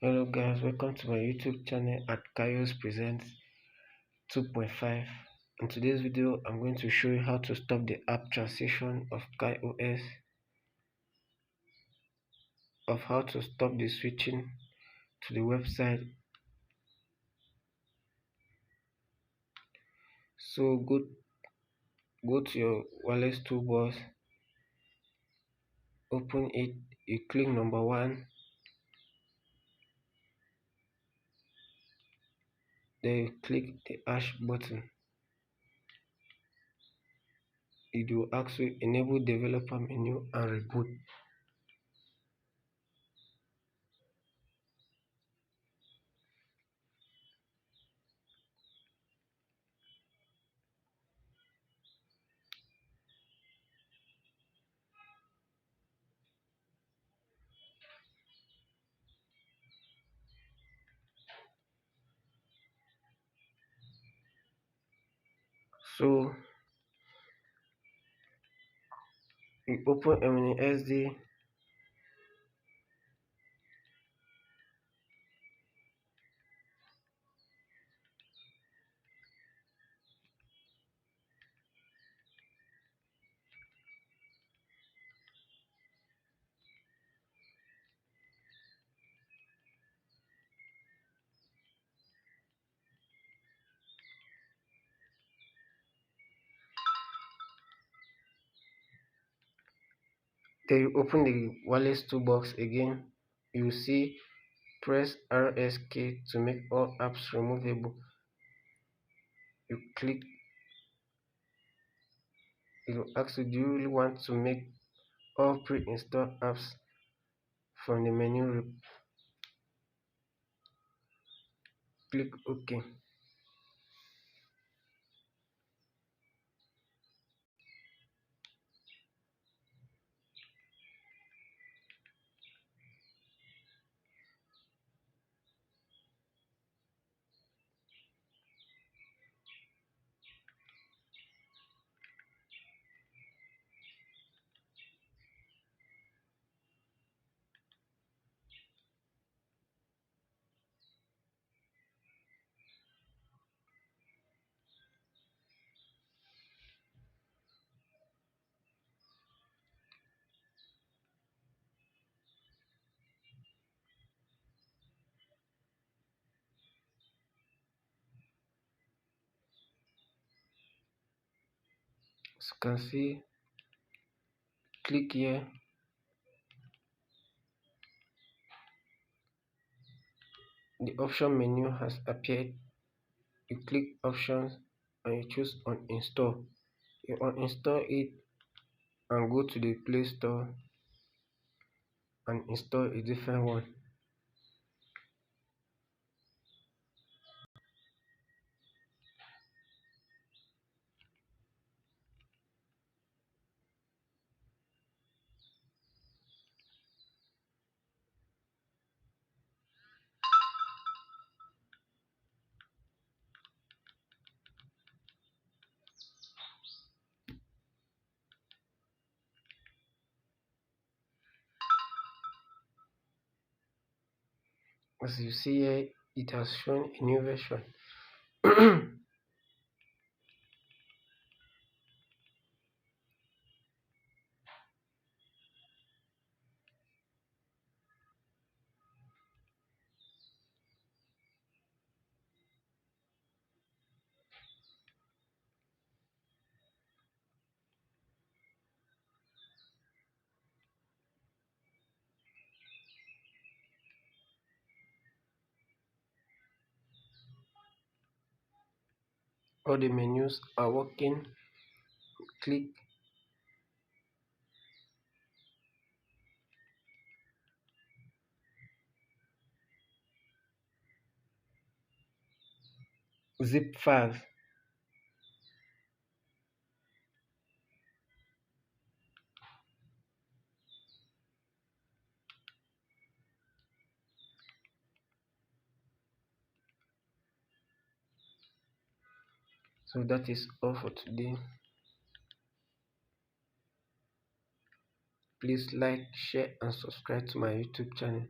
Hello guys, welcome to my YouTube channel at KaiOS Presents 2.5. In today's video, I'm going to show you how to stop the app transition of KaiOS, of how to stop the switching to the website. So go to your wireless toolbox, open it, you click number 1, then you click the hash button. It will ask you enable developer menu and reboot. So you open SD. Then you open the wireless toolbox again. You see press RS key to make all apps removable. You click, it will ask you, do you really want to make all pre-installed apps from the menu? Click OK. As you can see, click here. The option menu has appeared. You click options and you choose uninstall. You uninstall it and go to the Play Store and install a different one. As you see here, it has shown a new version. All the menus are working. Click zip files. So that is all for today. Please like, share and subscribe to my YouTube channel.